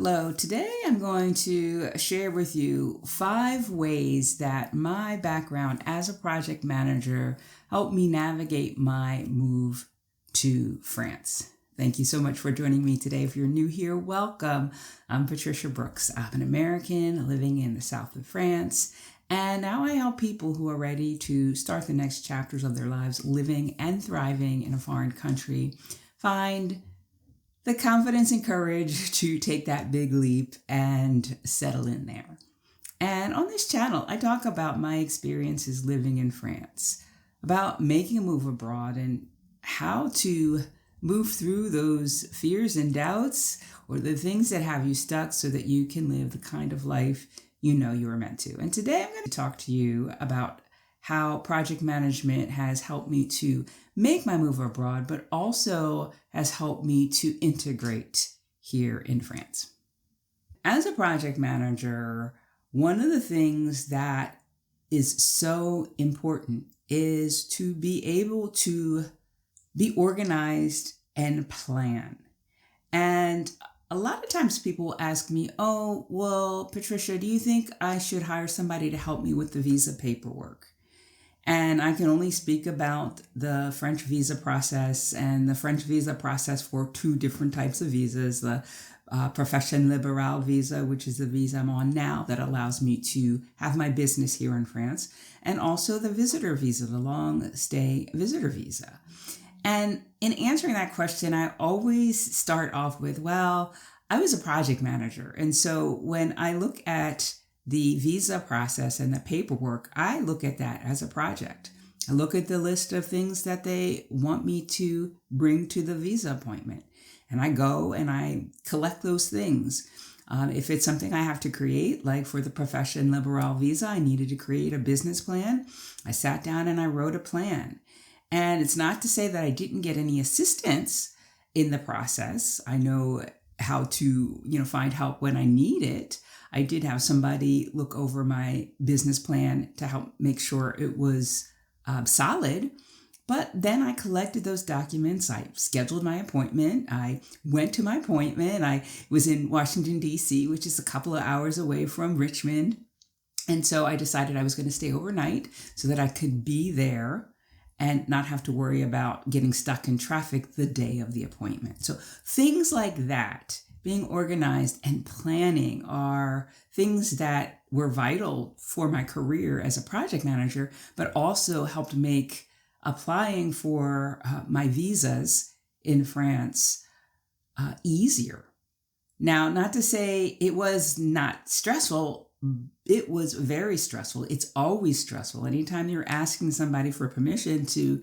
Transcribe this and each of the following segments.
Hello, today I'm going to share with you 5 ways that my background as a project manager helped me navigate my move to France. Thank you so much for joining me today. If you're new here, welcome. I'm Patricia Brooks. I'm an American living in the south of France, and now I help people who are ready to start the next chapters of their lives living and thriving in a foreign country find the confidence and courage to take that big leap and settle in there. And on this channel, I talk about my experiences living in France, about making a move abroad and how to move through those fears and doubts or the things that have you stuck so that you can live the kind of life you know you were meant to. And today I'm going to talk to you about how project management has helped me to make my move abroad, but also has helped me to integrate here in France. As a project manager, one of the things that is so important is to be able to be organized and plan. And a lot of times people ask me, oh, well, Patricia, do you think I should hire somebody to help me with the visa paperwork? And I can only speak about the French visa process and the French visa process for 2 different types of visas, the Profession Liberale visa, which is the visa I'm on now that allows me to have my business here in France, and also the visitor visa, the long stay visitor visa. And in answering that question, I always start off with, well, I was a project manager. And so when I look at the visa process and the paperwork, I look at that as a project. I look at the list of things that they want me to bring to the visa appointment. And I go and I collect those things. If it's something I have to create, like for the Profession Liberale visa, I needed to create a business plan. I sat down and I wrote a plan. And it's not to say that I didn't get any assistance in the process. I know how to, find help when I need it. I did have somebody look over my business plan to help make sure it was solid. But then I collected those documents. I scheduled my appointment. I went to my appointment. I was in Washington, D.C., which is a couple of hours away from Richmond. And so I decided I was going to stay overnight so that I could be there and not have to worry about getting stuck in traffic the day of the appointment. So things like that, being organized and planning, are things that were vital for my career as a project manager, but also helped make applying for my visas in France easier. Now, not to say it was not stressful. It was very stressful. It's always stressful. Anytime you're asking somebody for permission to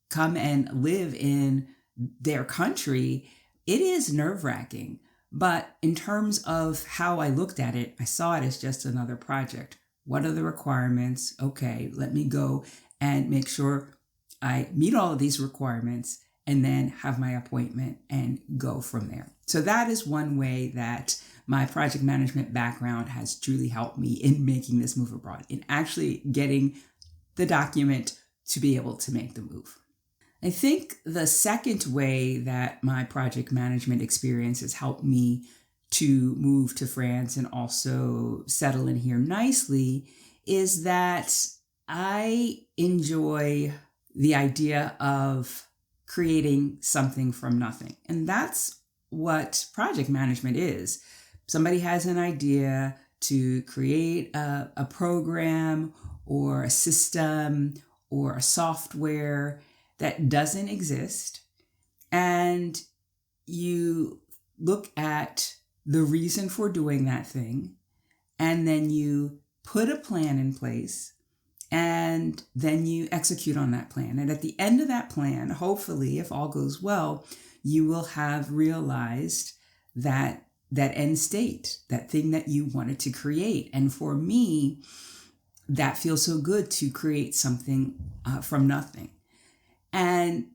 come and live in their country, it is nerve-wracking. But in terms of how I looked at it, I saw it as just another project. What are the requirements? Okay, let me go and make sure I meet all of these requirements and then have my appointment and go from there. So that is one way that my project management background has truly helped me in making this move abroad, in actually getting the document to be able to make the move. I think the second way that my project management experience has helped me to move to France and also settle in here nicely is that I enjoy the idea of creating something from nothing. And that's what project management is. Somebody has an idea to create a program or a system or a software that doesn't exist, and you look at the reason for doing that thing, and then you put a plan in place, and then you execute on that plan. And at the end of that plan, hopefully, if all goes well, you will have realized that end state, that thing that you wanted to create. And for me, that feels so good to create something from nothing. And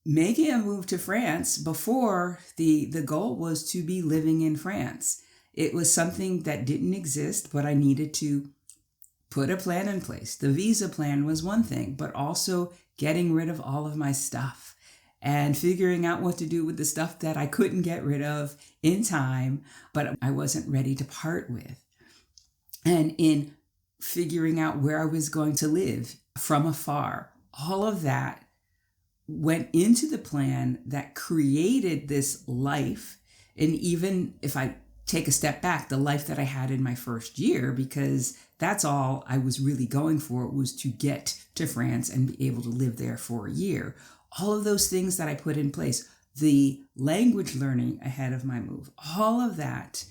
making a move to France, before the goal was to be living in France. It was something that didn't exist, but I needed to put a plan in place. The visa plan was one thing, but also getting rid of all of my stuff and figuring out what to do with the stuff that I couldn't get rid of in time, but I wasn't ready to part with. And in figuring out where I was going to live from afar, all of that went into the plan that created this life. And even if I take a step back, the life that I had in my first year, because that's all I was really going for, was to get to France and be able to live there for a year. All of those things that I put in place, the language learning ahead of my move, all of that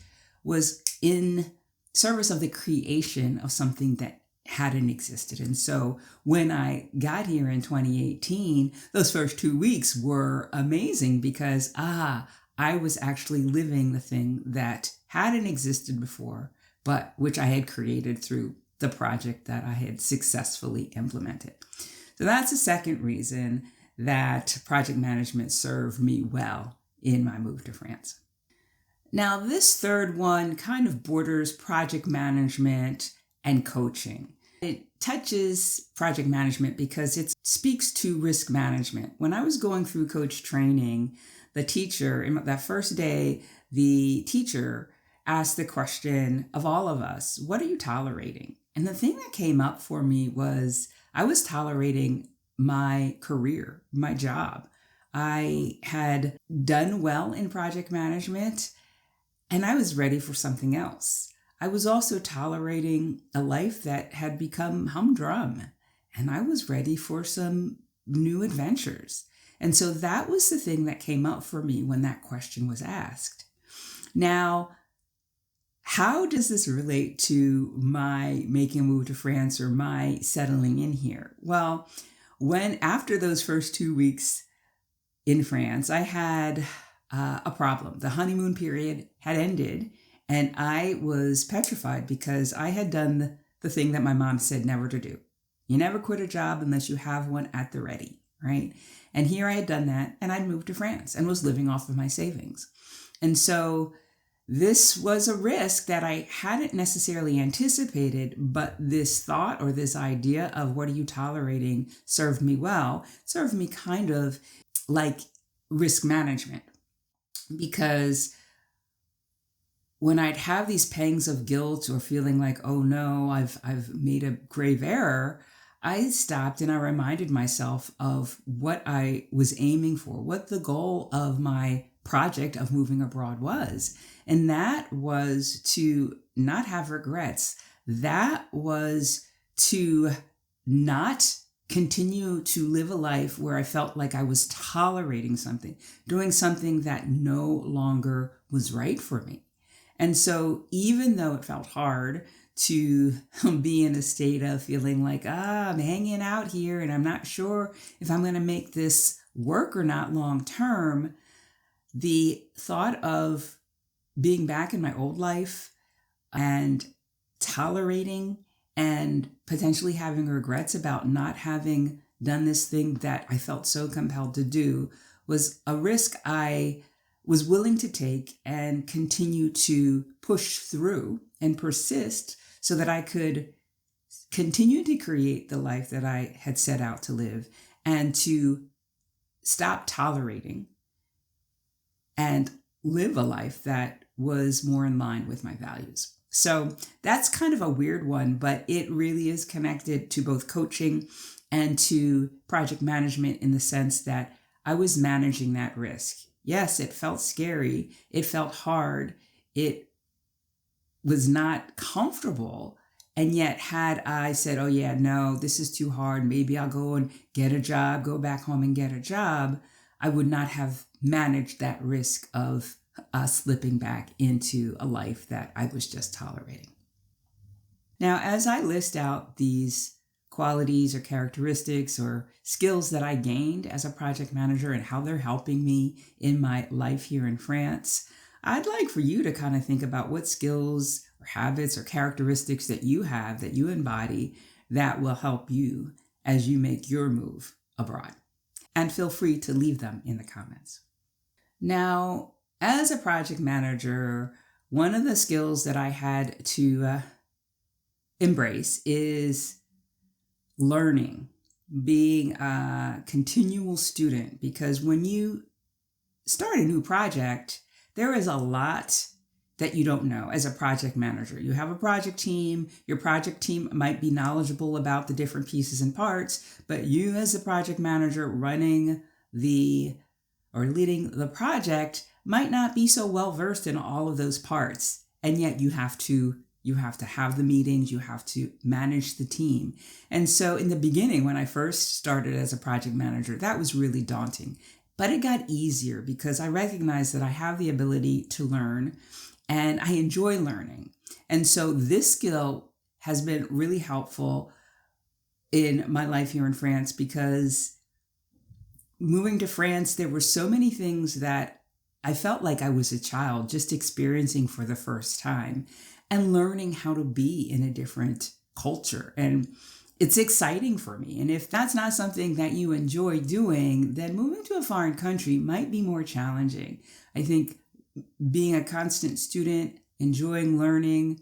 was in service of the creation of something that hadn't existed. And so when I got here in 2018, those first 2 weeks were amazing because, I was actually living the thing that hadn't existed before, but which I had created through the project that I had successfully implemented. So that's the second reason that project management served me well in my move to France. Now, this third one kind of borders project management and coaching. It touches project management because it speaks to risk management. When I was going through coach training, the teacher, in that first day, the teacher asked the question of all of us, what are you tolerating? And the thing that came up for me was I was tolerating my career, my job. I had done well in project management and I was ready for something else. I was also tolerating a life that had become humdrum and I was ready for some new adventures. And so that was the thing that came up for me when that question was asked. Now, how does this relate to my making a move to France or my settling in here? Well, after those first 2 weeks in France, I had a problem. The honeymoon period had ended and I was petrified because I had done the thing that my mom said never to do. You never quit a job unless you have one at the ready, right? And here I had done that and I'd moved to France and was living off of my savings. And so this was a risk that I hadn't necessarily anticipated, but this thought or this idea of what are you tolerating served me well, served me kind of like risk management. Because when I'd have these pangs of guilt or feeling like, oh no, I've made a grave error, I stopped and I reminded myself of what I was aiming for, what the goal of my project of moving abroad was. And that was to not have regrets. That was to not continue to live a life where I felt like I was tolerating something, doing something that no longer was right for me. And so even though it felt hard to be in a state of feeling like, I'm hanging out here and I'm not sure if I'm going to make this work or not long term, the thought of being back in my old life and tolerating and potentially having regrets about not having done this thing that I felt so compelled to do was a risk I was willing to take and continue to push through and persist so that I could continue to create the life that I had set out to live and to stop tolerating and live a life that was more in line with my values. So that's kind of a weird one, but it really is connected to both coaching and to project management in the sense that I was managing that risk. Yes, it felt scary. It felt hard. It was not comfortable. And yet had I said, oh yeah, no, this is too hard. Maybe I'll go and get a job, go back home and get a job. I would not have managed that risk of slipping back into a life that I was just tolerating. Now, as I list out these qualities or characteristics or skills that I gained as a project manager and how they're helping me in my life here in France, I'd like for you to kind of think about what skills or habits or characteristics that you have, that you embody, that will help you as you make your move abroad. And feel free to leave them in the comments. Now, as a project manager, one of the skills that I had to embrace is learning. being a continual student, because when you start a new project, there is a lot that you don't know as a project manager. You have a project team. Your project team might be knowledgeable about the different pieces and parts, but you as a project manager running leading the project might not be so well versed in all of those parts. And yet you have to have the meetings, you have to manage the team. And so in the beginning, when I first started as a project manager, that was really daunting. But it got easier because I recognized that I have the ability to learn and I enjoy learning. And so this skill has been really helpful in my life here in France, because moving to France, there were so many things that I felt like I was a child just experiencing for the first time and learning how to be in a different culture. And it's exciting for me. And if that's not something that you enjoy doing, then moving to a foreign country might be more challenging. I think being a constant student, enjoying learning,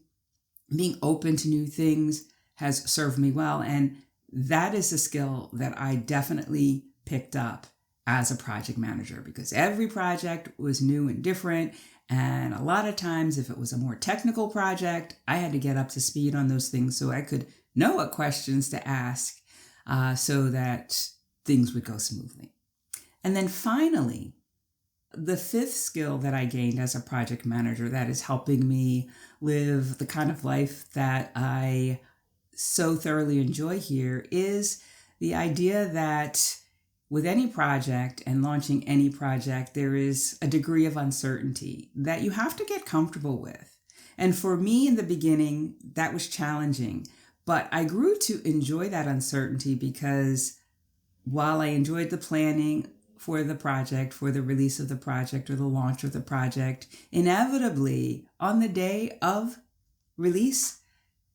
being open to new things has served me well. And that is a skill that I definitely picked up as a project manager, because every project was new and different. And a lot of times, if it was a more technical project, I had to get up to speed on those things so I could know what questions to ask so that things would go smoothly. And then finally, the fifth skill that I gained as a project manager that is helping me live the kind of life that I so thoroughly enjoy here is the idea that with any project and launching any project, there is a degree of uncertainty that you have to get comfortable with. And for me in the beginning, that was challenging, but I grew to enjoy that uncertainty, because while I enjoyed the planning for the project, for the release of the project or the launch of the project, inevitably on the day of release,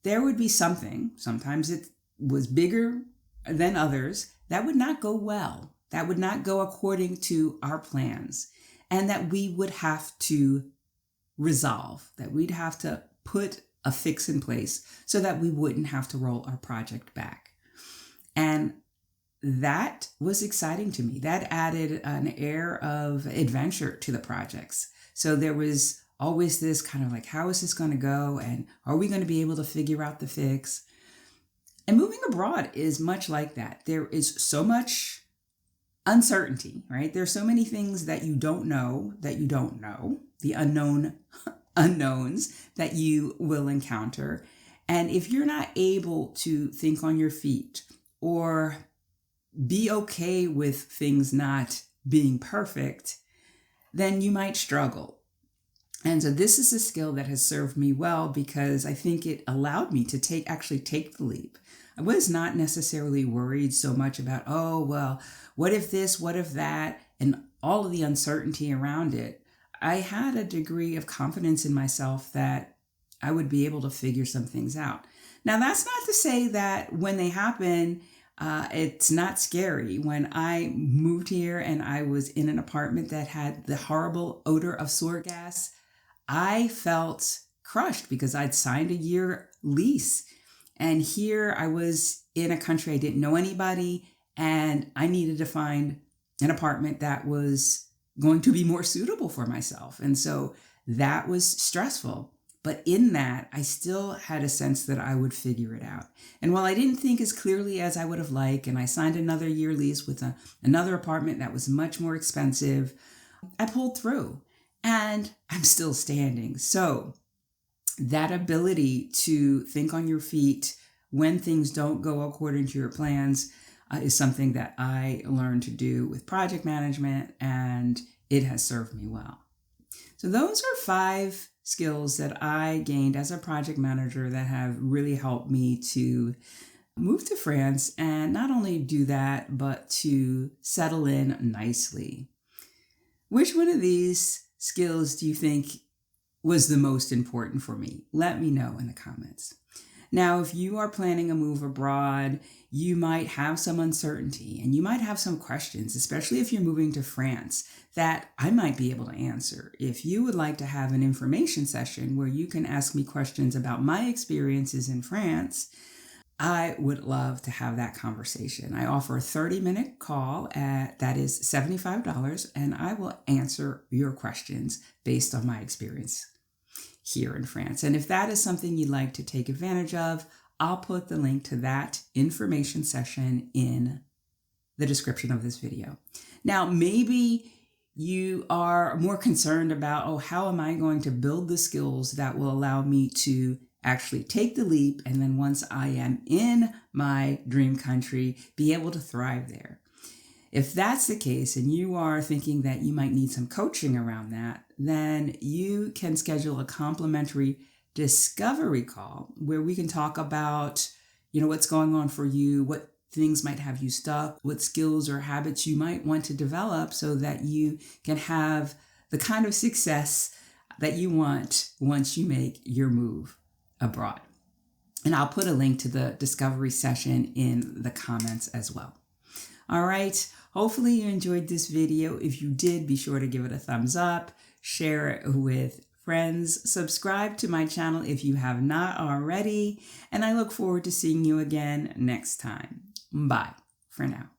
there would be something, sometimes it was bigger than others, that would not go well, that would not go according to our plans, and that we would have to resolve, that we'd have to put a fix in place so that we wouldn't have to roll our project back. And that was exciting to me. That added an air of adventure to the projects. So there was always this kind of like, how is this going to go? And are we going to be able to figure out the fix? And moving abroad is much like that. There is so much uncertainty, right? There's so many things that you don't know, the unknown unknowns that you will encounter. And if you're not able to think on your feet or be okay with things not being perfect, then you might struggle. And so this is a skill that has served me well, because I think it allowed me to take the leap. I was not necessarily worried so much about, oh, well, what if this, what if that, and all of the uncertainty around it. I had a degree of confidence in myself that I would be able to figure some things out. Now, that's not to say that when they happen, it's not scary. When I moved here and I was in an apartment that had the horrible odor of sewer gas, I felt crushed because I'd signed a year lease. And here I was in a country I didn't know anybody, and I needed to find an apartment that was going to be more suitable for myself. And so that was stressful. But in that, I still had a sense that I would figure it out. And while I didn't think as clearly as I would have liked, and I signed another year lease with another apartment that was much more expensive, I pulled through and I'm still standing. So that ability to think on your feet when things don't go according to your plans is something that I learned to do with project management, and it has served me well. So those are 5 skills that I gained as a project manager that have really helped me to move to France, and not only do that, but to settle in nicely. Which one of these skills do you think was the most important for me? Let me know in the comments. Now, if you are planning a move abroad, you might have some uncertainty and you might have some questions, especially if you're moving to France, that I might be able to answer. If you would like to have an information session where you can ask me questions about my experiences in France, I would love to have that conversation. I offer a 30-minute call that is $75, and I will answer your questions based on my experience here in France. And if that is something you'd like to take advantage of, I'll put the link to that information session in the description of this video. Now, maybe you are more concerned about, how am I going to build the skills that will allow me to actually take the leap, and then once I am in my dream country, be able to thrive there. If that's the case, and you are thinking that you might need some coaching around that, then you can schedule a complimentary discovery call where we can talk about, what's going on for you, what things might have you stuck, what skills or habits you might want to develop so that you can have the kind of success that you want once you make your move abroad. And I'll put a link to the discovery session in the comments as well. All right. Hopefully you enjoyed this video. If you did, be sure to give it a thumbs up, share it with friends, subscribe to my channel if you have not already, and I look forward to seeing you again next time. Bye for now.